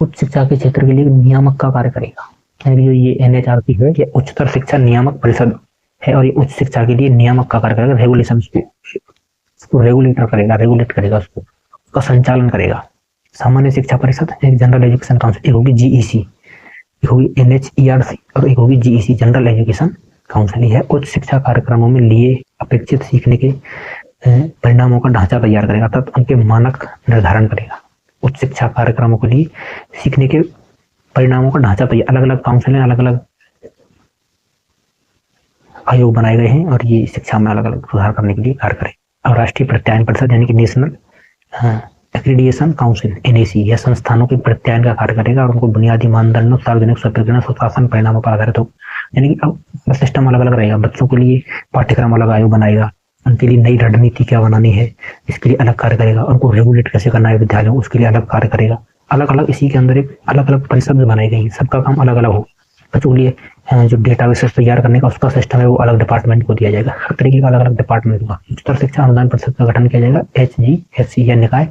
उच्च शिक्षा के क्षेत्र के लिए नियामक का कार्य करेगा। यानी जो ये NHRC है ये उच्चतर शिक्षा नियामक परिषद है, और ये उच्च शिक्षा के लिए नियामक का कार्य करेगा। रेगुलेशन उसको रेगुलेट करेगा, उसका संचालन करेगा। सामान्य शिक्षा परिषद, एक जनरल एजुकेशन काउंसिल, एक होगी GEC, एक होगी NHERC और एक होगी GEC जनरल एजुकेशन काउंसिल। है उच्च शिक्षा कार्यक्रमों में लिए अपेक्षित सीखने के परिणामों का ढांचा तैयार करेगा, अर्थात उनके मानक निर्धारण करेगा। उच्च शिक्षा कार्यक्रमों के लिए सीखने के परिणामों का ढांचा तैयार, अलग अलग काउंसिल हैं, अलग अलग आयोग बनाए गए हैं, और ये शिक्षा में अलग अलग सुधार करने के लिए कार्य करें। और राष्ट्रीय प्रत्यायन परिषद यानी कि नेशनल एक्रीडिएशन काउंसिल NAC, यह संस्थानों के प्रत्यायन का कार्य करेगा और उनको बुनियादी मानदंडों, सार्वजनिक स्वीकृति, सुशासन परिणामों पर आधारित हो। यानी कि अब सिस्टम अलग अलग रहेगा। बच्चों के लिए पाठ्यक्रम अलग आयोग बनाएगा, उनके लिए नई रणनीति क्या बनानी है इसके लिए अलग कार्य करेगा, उनको रेगुलेट कैसे करना है विद्यालयों उसके लिए अलग कार्य करेगा। अलग अलग इसी के अंदर एक अलग अलग परिषद बनाई गई, सबका काम अलग अलग हो। बच्चों के लिए जो डेटाबेस तैयार करने का उसका सिस्टम है वो अलग डिपार्टमेंट को दिया जाएगा। हर तरीके का अलग अलग डिपार्टमेंट होगा। उच्चतर शिक्षा अनुदान परिषद का गठन किया जाएगा HGFC या निकाय,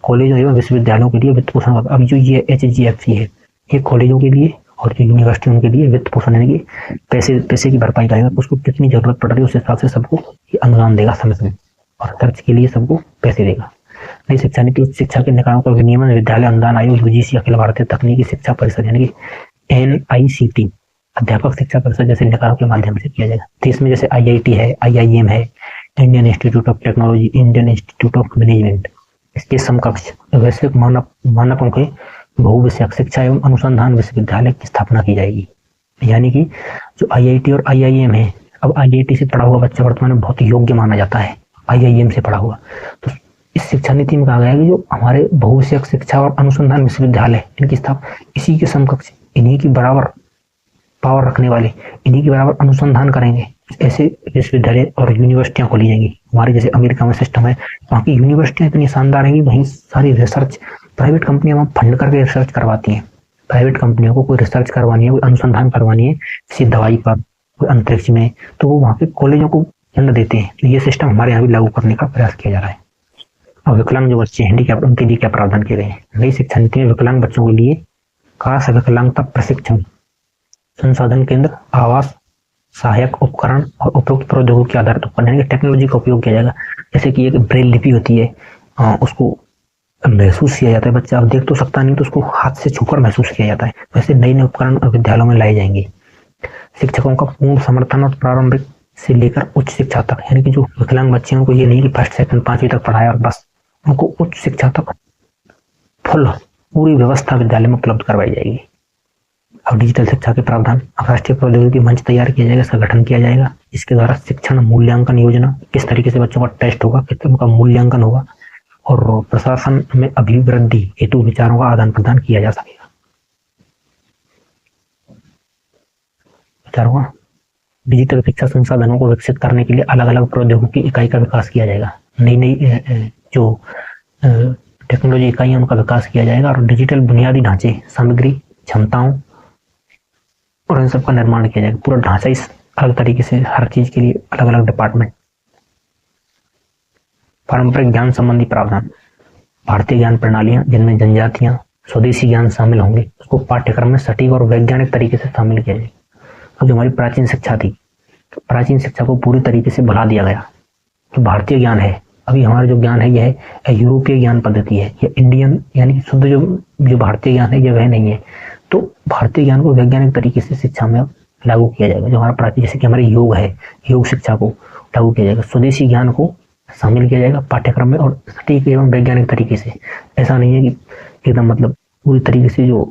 कॉलेजों एवं विश्वविद्यालयों के लिए वित्त पोषण। अब जो ये HGFC है, ये कॉलेजों के लिए और जो यूनिवर्सिटियों के लिए वित्त पोषण यानी कि पैसे की भरपाई करेगा। उसको कितनी जरूरत पड़ रही है उस हिसाब से सबको ये अनुदान देगा समय समय, और खर्च के लिए सबको पैसे देगा। नई शिक्षा नीति उच्च शिक्षा के निकायों का विनियमन विद्यालय अनुदान आयोग UGC अखिल भारतीय तकनीकी शिक्षा परिषद यानी कि NICT अध्यापक शिक्षा परिषद जैसे निकायों के माध्यम से किया जाएगा। देश में जैसे IIT है, IIM है, Indian institute of technology, Indian institute of management, इसके समकक्ष वैश्विक मानकों के बहुविषयक शिक्षा एवं अनुसंधान विश्वविद्यालय की स्थापना की जाएगी। यानी कि जो IIT और IIM है, अब IIT से पढ़ा हुआ बच्चा वर्तमान में बहुत योग्य माना जाता है, IIM से पढ़ा हुआ। तो इस शिक्षा नीति में कहा गया है कि जो हमारे बहुविषयक शिक्षा और अनुसंधान विश्वविद्यालय इनकी स्थापना इसी के समकक्ष, इन्हीं की बराबर पावर रखने वाले, इन्हीं के बराबर अनुसंधान करेंगे ऐसे विश्वविद्यालय और यूनिवर्सिटियां खोली जाएंगी। हमारे जैसे अमेरिका में सिस्टम है, वहाँ की यूनिवर्सिटियां इतनी शानदार हैं, वहीं सारी रिसर्च प्राइवेट कंपनियां वहाँ फंड करके रिसर्च करवाती हैं। प्राइवेट कंपनियों को कोई रिसर्च करवानी है, कोई अनुसंधान करवानी है किसी दवाई पर, कोई अंतरिक्ष में, तो वो वहाँ के कॉलेजों को फंड देते हैं। तो ये सिस्टम हमारे यहाँ भी लागू करने का प्रयास किया जा रहा है। और विकलांग जो बच्चे हैंडीकैप, उनके लिए क्या प्रावधान किए गए हैं? नई शिक्षा नीति में विकलांग बच्चों के लिए खास विकलांगता प्रशिक्षण संसाधन केंद्र, आवास, सहायक उपकरण और उपयुक्त प्रौद्योगिकी के आधारित उपकरण यानी टेक्नोलॉजी का उपयोग किया जाएगा। जैसे कि एक ब्रेल लिपि होती है, उसको महसूस किया जाता है, बच्चा अब देख तो सकता नहीं तो उसको हाथ से छूकर महसूस किया जाता है। वैसे नए नए उपकरण विद्यालयों में लाए जाएंगे। शिक्षकों का पूर्ण समर्थन और प्रारंभिक से लेकर उच्च शिक्षा तक, यानी कि जो विकलांग बच्चे हैं उनको ये नहीं कि फर्स्ट सेकंड 5वीं तक पढ़ाया और बस, उनको उच्च शिक्षा तक फुल पूरी व्यवस्था विद्यालय में उपलब्ध करवाई जाएगी। अब डिजिटल शिक्षा के प्रावधान, राष्ट्रीय प्रौद्योगिकी मंच तैयार किया जाएगा, इसका गठन किया जाएगा। इसके द्वारा शिक्षण मूल्यांकन योजना, किस तरीके से बच्चों का टेस्ट होगा, किस उनका मूल्यांकन होगा, और प्रशासन में अभिवृद्धि हेतु विचारों का आदान प्रदान किया जा सकेगा। विचारों का डिजिटल शिक्षा संसाधनों को विकसित करने के लिए अलग अलग प्रौद्योगिकी इकाई का विकास किया जाएगा। नई नई जो टेक्नोलॉजी इकाई उनका विकास किया जाएगा और डिजिटल बुनियादी ढांचे, सामग्री, क्षमताओं और इन सबका निर्माण किया जाएगा। पूरा ढांचा इस अलग तरीके से, हर चीज के लिए अलग अलग डिपार्टमेंट। पारंपरिक ज्ञान संबंधी प्रावधान, भारतीय ज्ञान प्रणालियां जिनमें जनजातियां, स्वदेशी ज्ञान शामिल होंगे, उसको पाठ्यक्रम में सटीक और वैज्ञानिक तरीके से शामिल किया जाएगा। अब जो हमारी प्राचीन शिक्षा थी, प्राचीन शिक्षा को पूरी तरीके से भुला दिया गया। तो भारतीय ज्ञान है, अभी हमारा जो ज्ञान है यह है यूरोपीय ज्ञान पद्धति है, यह इंडियन यानी कि शुद्ध जो भारतीय ज्ञान है यह वह नहीं है। तो भारतीय ज्ञान को वैज्ञानिक तरीके से शिक्षा में लागू किया जाएगा। जो हमारा प्राचीन, जैसे कि हमारे योग है, योग शिक्षा को लागू किया जाएगा। स्वदेशी ज्ञान को शामिल किया जाएगा पाठ्यक्रम में और सटीक एवं वैज्ञानिक तरीके से। ऐसा नहीं है कि एकदम मतलब पूरी तरीके से जो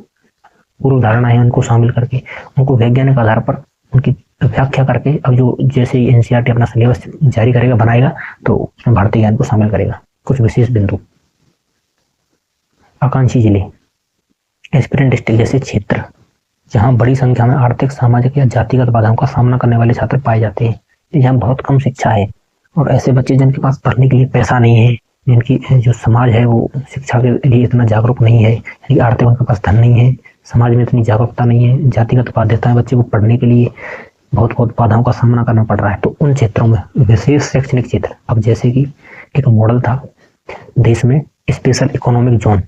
पूर्व धारणा है उनको शामिल करके, उनको वैज्ञानिक आधार पर उनकी व्याख्या करके, अब जो जैसे ही NCERT अपना सिलेबस जारी करेगा, बनाएगा, तो उसमें भारतीय ज्ञान को शामिल करेगा। कुछ विशेष बिंदु, आकांक्षी जिले, एस्पिरेंट डिस्ट्रिक्ट जैसे क्षेत्र जहां बड़ी संख्या में आर्थिक, सामाजिक या जातिगत बाधाओं का सामना करने वाले छात्र पाए जाते हैं, जहाँ बहुत कम शिक्षा है और ऐसे बच्चे जिनके पास पढ़ने के लिए पैसा नहीं है, जिनकी जो समाज है वो शिक्षा के लिए इतना जागरूक नहीं है, यानी आर्थिक उनके पास धन नहीं है, समाज में इतनी जागरूकता नहीं है, जातिगत बाध्यताएं बच्चे को पढ़ने के लिए बहुत बाधाओं का सामना करना पड़ रहा है। तो उन क्षेत्रों में विशेष शैक्षणिक क्षेत्र, अब जैसे कि एक मॉडल था देश में स्पेशल इकोनॉमिक जोन,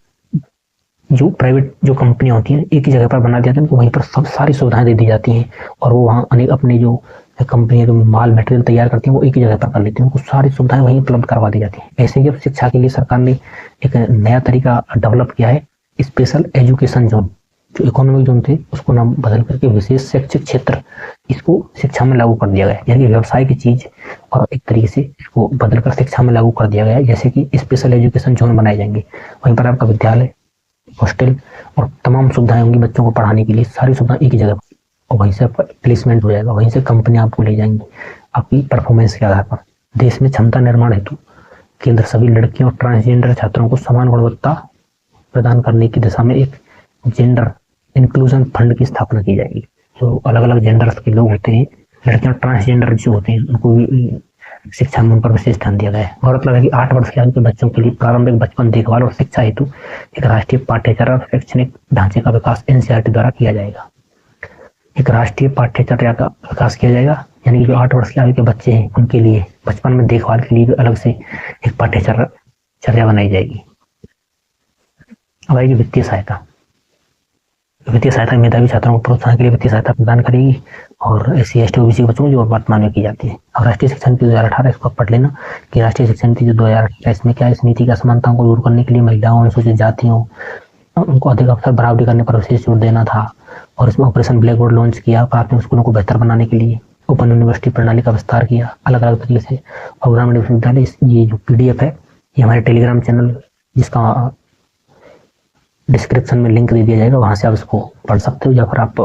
जो प्राइवेट जो कंपनियां होती हैं एक ही जगह पर बना दिया जाता है, उनको वहीं पर सब सारी सुविधाएं दे दी जाती हैं और वो वहाँ अनेक अपने जो कंपनियां जो माल मटेरियल तैयार करती हैं वो एक ही जगह पर कर लेती हैं, उनको सारी सुविधाएं वहीं उपलब्ध करवा दी जाती हैं। ऐसे ही अब शिक्षा के लिए सरकार ने एक नया तरीका डेवलप किया है, स्पेशल एजुकेशन जोन। जो इकोनॉमिक जोन थे उसको नाम बदल करके विशेष शैक्षिक क्षेत्र, इसको शिक्षा में लागू कर दिया गया, यानी व्यवसाय की चीज और एक तरीके से इसको बदलकर शिक्षा में लागू कर दिया गया है। जैसे कि स्पेशल एजुकेशन जोन बनाए जाएंगे, वहीं पर आपका विद्यालय, हॉस्टल और तमाम सुविधाएं होंगी बच्चों को पढ़ाने के लिए, सारी सुविधाएं एक ही जगह, और वहीं से आपका प्लेसमेंट हो जाएगा, वहीं से कंपनियां आपको ले जाएंगी आपकी परफॉर्मेंस के आधार पर। देश में क्षमता निर्माण हेतु केंद्र सभी लड़कियों और ट्रांसजेंडर छात्रों को समान गुणवत्ता प्रदान करने की दिशा में एक जेंडर इंक्लूजन फंड की स्थापना की जाएगी। जो अलग अलग जेंडर्स के लोग होते हैं, लड़कियां ट्रांसजेंडर जो होते हैं, उनको भी शिक्षा में उन पर विशेष ध्यान दिया गया है। गौरतलब है कि 8 वर्ष के आयु के बच्चों के लिए प्रारंभिक बचपन देखभाल और शिक्षा हेतु एक राष्ट्रीय पाठ्यचर्या और शैक्षणिक ढांचे का विकास NCERT द्वारा किया जाएगा। एक राष्ट्रीय पाठ्यचर्या का विकास किया जाएगा, यानी कि जो 8 वर्ष के आयु के बच्चे हैं उनके लिए बचपन में देखभाल के लिए भी अलग से एक पाठ्यचर्या बनाई जाएगी। अब आएगी वित्तीय सहायता। वित्तीय सहायता मेधावी छात्रों को प्रोत्साहन के लिए वित्तीय सहायता प्रदान करेगी और SC ST OBC के बच्चों को जो वर्तमान में की जाती है। अब राष्ट्रीय शिक्षा नीति 2018 इसको पढ़ लेना कि राष्ट्रीय शिक्षा नीति जो 2018 इसमें क्या है, इस नीति की असमानताओं को दूर करने के लिए महिलाओं, अनुसूचित जातियों, उनको अधिक अवसर बराबरी करने पर विशेष जोर देना था। और इसमें ऑपरेशन ब्लैक बोर्ड लॉन्च किया, प्राथमिक स्कूलों को बेहतर बनाने के लिए ओपन यूनिवर्सिटी प्रणाली का विस्तार किया अलग अलग तरीके से। और ग्रामीण विश्वविद्यालय, ये जो PDF है ये हमारे टेलीग्राम चैनल, जिसका डिस्क्रिप्शन में लिंक दे दिया जाएगा, वहां से आप इसको पढ़ सकते हो, या फिर आप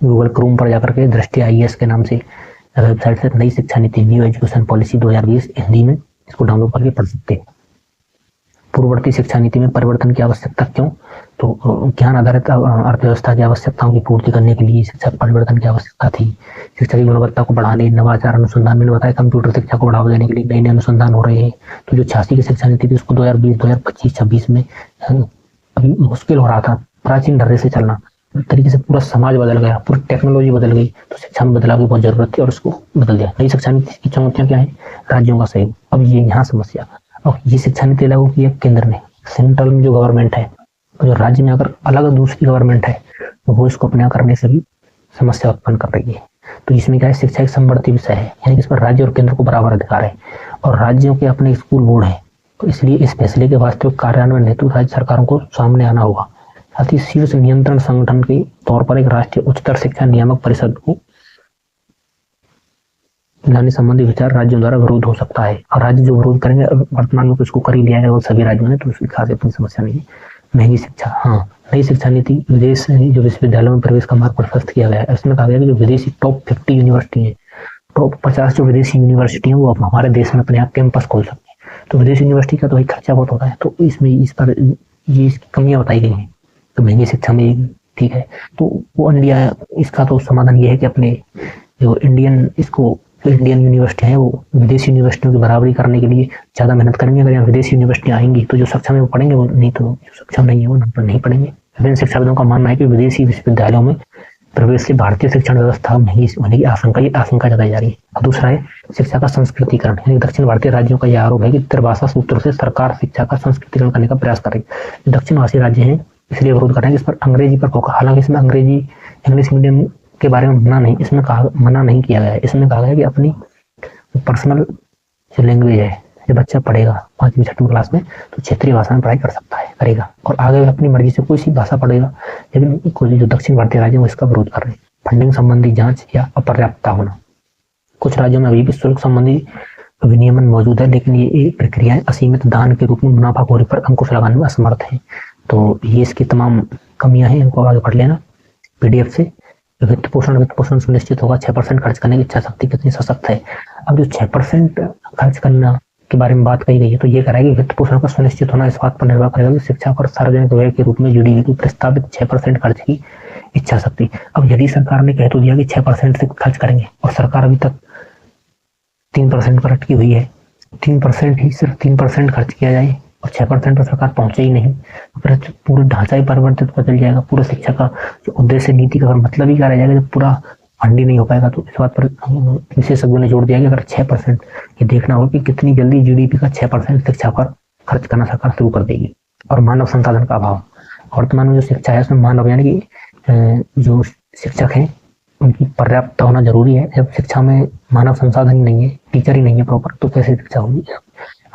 गूगल क्रोम पर जाकर के दृष्टि IAS के नाम से वेबसाइट से नई शिक्षा नीति, न्यू एजुकेशन पॉलिसी 2020 हिंदी में इसको डाउनलोड करके पढ़ सकते हैं। पूर्ववर्ती शिक्षा नीति में परिवर्तन की आवश्यकता क्यों? तो ज्ञान आधारित अर्थव्यवस्था की आवश्यकताओं की पूर्ति करने के लिए शिक्षा परिवर्तन की आवश्यकता थी। शिक्षा की गुणवत्ता को बढ़ाने, नवाचार, अनुसंधान, मैंने बताया कंप्यूटर शिक्षा को बढ़ावा देने के लिए नए नए अनुसंधान हो रहे हैं। तो जो 86 की शिक्षा नीति थी उसको 2020, 2025, 26 में अभी मुश्किल हो रहा था प्राचीन ढर्रे से चलना। तरीके से पूरा समाज बदल गया, पूरी टेक्नोलॉजी बदल गई, तो शिक्षा में बदलाव की बहुत जरूरत थी और उसको बदल दिया। नई शिक्षा नीति की चुनौतियां क्या है? राज्यों का सहयोग। अब ये यहाँ समस्या, और ये शिक्षा नीति लागू की है केंद्र ने, सेंट्रल में जो गवर्नमेंट है, जो राज्य में अगर अलग दूसरी गवर्नमेंट है तो वो इसको अपना करने से भी समस्या उत्पन्न कर रही है। तो इसमें क्या है, शिक्षा एक समवर्ती विषय है, यानी कि इस पर राज्य और केंद्र को बराबर अधिकार है और राज्यों के अपने स्कूल बोर्ड है। तो इसलिए इस फैसले के वास्तविक कार्यान्वयन हेतु राज्य सरकारों को सामने आना होगा। साथ ही शीर्ष नियंत्रण संगठन के तौर पर एक राष्ट्रीय उच्चतर शिक्षा नियामक परिषद को लाने संबंधी विचार राज्यों द्वारा विरोध हो सकता है, और राज्य जो विरोध करेंगे, वर्तमान में इसको कर ही लिया है वो सभी राज्यों ने, तो उसकी खास इतनी समस्या नहीं है। महंगी शिक्षा, हाँ, नई शिक्षा नीति विदेश जो विश्वविद्यालयों में प्रवेश का मार्ग प्रशस्त किया गया है। इसमें कहा गया कि जो विदेशी टॉप 50 यूनिवर्सिटी है, टॉप 50 जो विदेशी यूनिवर्सिटी है वो अब हमारे देश में अपने आप कैंपस खोल सकते हैं। तो विदेशी यूनिवर्सिटी का तो भाई खर्चा बहुत होता है, तो इसमें इस पर ये इसकी कमियां बताई गई हैं। तो महंगी शिक्षा में ठीक है, तो वो इंडिया, इसका तो समाधान ये है कि अपने जो इंडियन यूनिवर्सिटी है वो विदेशी यूनिवर्सिटियों की बराबरी करने के लिए ज़्यादा मेहनत करेंगे। अगर यहाँ विदेशी यूनिवर्सिटियाँ आएंगी तो जो सक्षम है वो पढ़ेंगे, वो नहीं तो जो सक्षम नहीं है वो नहीं पढ़ेंगे। विभिन्न शिक्षाविदों का मानना है कि विदेशी विश्वविद्यालयों में प्रवेश से भारतीय शिक्षण व्यवस्था महंगी होने की आशंका जताई जा रही है। और दूसरा है शिक्षा का संस्कृतिकरण, यानी दक्षिण भारतीय राज्यों का यह आरोप है कि त्रिभाषा सूत्र से सरकार शिक्षा का संस्कृतिकरण करने का प्रयास कर रही है। जो दक्षिणवासी राज्य हैं इसलिए विरोध कर रहे हैं कि इस पर अंग्रेजी पर फोकस, हालांकि इसमें इंग्लिश मीडियम के बारे में मना नहीं किया गया है। इसमें कहा गया है कि अपनी पर्सनल जो लैंग्वेज है, जब बच्चा पढ़ेगा 5वीं 6वीं क्लास में तो क्षेत्रीय भाषा में पढ़ाई करेगा और आगे अपनी मर्जी से कोई सी भाषा पढ़ेगा। लेकिन कुछ जो दक्षिण भारतीय राज्य है वो इसका विरोध कर रहे हैं। फंडिंग संबंधी जांच या अपर्याप्तता होना, कुछ राज्यों में अभी भी शुल्क संबंधी विनियमन मौजूद है, लेकिन ये प्रक्रियाएं असीमित दान के रूप में मुनाफाखोरी पर अंकुश लगाने में असमर्थ है। तो ये इसकी तमाम कमियां हैं, इनको आगे पढ़ लेना PDF से। वित्त पोषण सुनिश्चित होगा, 6% खर्च करने की इच्छा शक्ति कितनी सशक्त है। अब जो 6% खर्च करना के बारे में बात कही गई है, तो ये कह रहा है कि वित्त पोषण का सुनिश्चित होना इस बात पर निर्भर करेगा कि शिक्षा पर सार्वजनिक व्यय के रूप में GDP की प्रस्तावित 6% खर्च की इच्छा शक्ति। अब यदि सरकार ने कह तो दिया कि 6% से खर्च करेंगे और सरकार अभी तक 3% पर अटकी हुई है, 3% ही सिर्फ 3% खर्च किया जाए और 6% पर सरकार पहुंचे ही नहीं, तो फिर पूरा ढांचा ही परिवर्तित बदल जाएगा। पूरा शिक्षा का जो उद्देश्य नीति का मतलब ही क्या रह जाएगा, जब पूरा फंड ही नहीं हो पाएगा। तो इस बात पर विशेषज्ञों ने जोर दिया कि अगर 6%, ये देखना होगा कि कितनी जल्दी GDP का 6% शिक्षा पर खर्च करना सरकार शुरू कर देगी। और मानव संसाधन का अभाव, वर्तमान में जो शिक्षा है उसमें मानव यानी कि जो शिक्षक हैं उनकी पर्याप्त होना जरूरी है। जब शिक्षा में मानव संसाधन ही नहीं है, टीचर ही नहीं है प्रॉपर, तो कैसे शिक्षा होगी।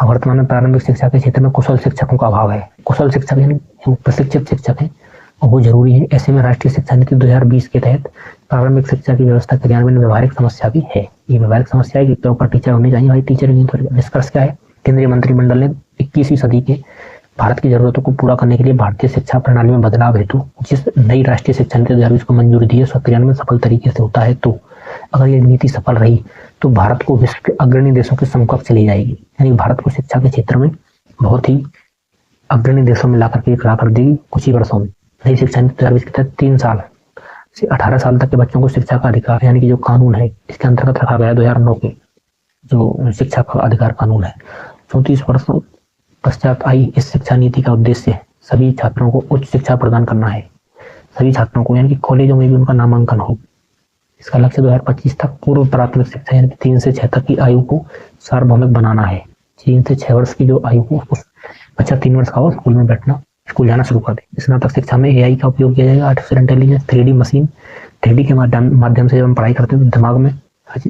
वर्तमान में प्रारंभिक शिक्षा के क्षेत्र में कुशल शिक्षकों का अभाव है। कुशल शिक्षक यानी प्रशिक्षित शिक्षक हैं और वो जरूरी है। ऐसे में राष्ट्रीय शिक्षा नीति 2020 के तहत प्रारंभिक शिक्षा की व्यवस्था क्रियान्वयन में व्यवहारिक समस्या भी है। ये व्यवहारिक समस्या है कि प्रॉपर टीचर होने चाहिए, भाई टीचर नहीं तो निष्कर्ष क्या है, केंद्रीय मंत्रिमंडल ने 21वीं सदी के भारत की जरूरतों को पूरा करने के लिए भारतीय शिक्षा प्रणाली में बदलाव हेतु जिस नई राष्ट्रीय शिक्षा नीति 2020 को मंजूरी दी है, उसका क्रियान्वयन सफल तरीके से होता है तो अगर ये नीति सफल रही तो भारत को विश्व के अग्रणी देशों के समकक्ष चली जाएगी। यानी भारत को शिक्षा के क्षेत्र में बहुत ही अग्रणी देशों में लाकर के खड़ा कर देगी कुछ ही वर्षों में। नई शिक्षा नीति 2020 के तहत 3 साल से 18 साल तक के बच्चों को शिक्षा का अधिकार, यानी कि जो कानून है इसके अंतर्गत रखा गया 2009 के जो शिक्षा का अधिकार कानून है। 34 वर्षों पश्चात आई इस शिक्षा नीति का उद्देश्य सभी छात्रों को उच्च शिक्षा प्रदान करना है। सभी छात्रों को, यानी कि कॉलेजों में भी उनका नामांकन हो। इसका लक्ष्य 2025 तक पूर्व प्राथमिक शिक्षा यानी 3 से 6 तक की आयु को सार्वभौमिक बनाना है। 3 से 6 वर्ष की जो आयु को बच्चा 3 वर्ष का हो, स्कूल में बैठना, स्कूल जाना शुरू कर दे। स्नातक शिक्षा में AI का उपयोग किया जाएगा, artificial intelligence, 3D machine, 3D के माध्यम से जब हम पढ़ाई करते हैं तो दिमाग में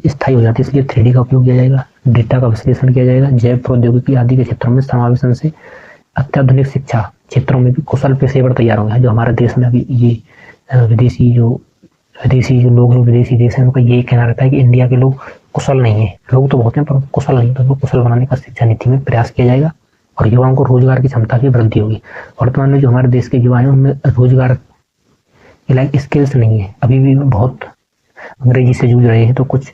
स्थायी हो जाती है, इसलिए 3D का उपयोग किया जाएगा। डेटा का विश्लेषण किया जाएगा। जैव प्रौद्योगिकी आदि के क्षेत्रों में समावेशन से अत्याधुनिक शिक्षा क्षेत्रों में भी कुशल पेशेवर तैयार होंगे। जो हमारे देश में अभी ये विदेशी जो लोग जो विदेशी देश हैं, उनका यही कहना रहता है कि इंडिया के लोग कुशल नहीं है। लोग तो बहुत हैं पर कुशल नहीं, तो उनको कुशल बनाने का शिक्षा नीति में प्रयास किया जाएगा और युवाओं को रोजगार की क्षमता की वृद्धि होगी। वर्तमान में जो हमारे देश के युवा हैं उनमें रोजगार के लायक स्किल्स नहीं है, अभी भी बहुत अंग्रेजी से जूझ रहे हैं, तो कुछ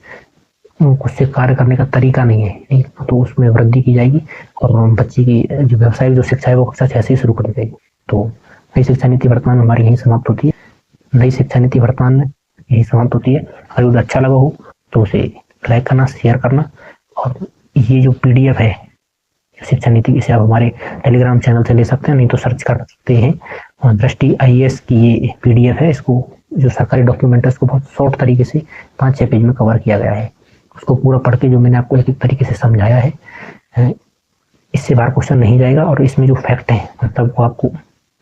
से कार्य करने का तरीका नहीं है, तो उसमें वृद्धि की जाएगी और बच्चे की जो व्यावसायिक जो शिक्षा है वो कक्षा 6 से ही शुरू कर दी जाएगी। तो नई शिक्षा नीति वर्तमान में हमारी यही समाप्त होती है। नई शिक्षा नीति वर्तमान में यही समाप्त होती है। अगर उसे अच्छा लगा हो तो उसे लाइक करना, शेयर करना, और ये जो PDF है शिक्षा नीति, इसे आप हमारे टेलीग्राम चैनल से ले सकते हैं, नहीं तो सर्च कर सकते हैं। दृष्टि IAS की ये PDF है, इसको जो सरकारी डॉक्यूमेंट है उसको बहुत शॉर्ट तरीके से 5-6 पेज में कवर किया गया है। उसको पूरा पढ़ के जो मैंने आपको एक तरीके से समझाया है, इससे बाहर क्वेश्चन नहीं जाएगा। और इसमें जो फैक्ट है मतलब वो आपको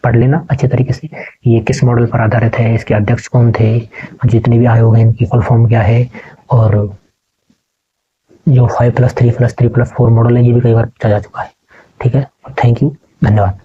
पढ़ लेना अच्छे तरीके से, ये किस मॉडल पर आधारित है, इसके अध्यक्ष कौन थे, जितने भी आयोग हैं इनकी फुल फॉर्म क्या है, और जो 5+3+3+4 मॉडल है ये भी कई बार पूछा जा चुका है। ठीक है, थैंक यू, धन्यवाद।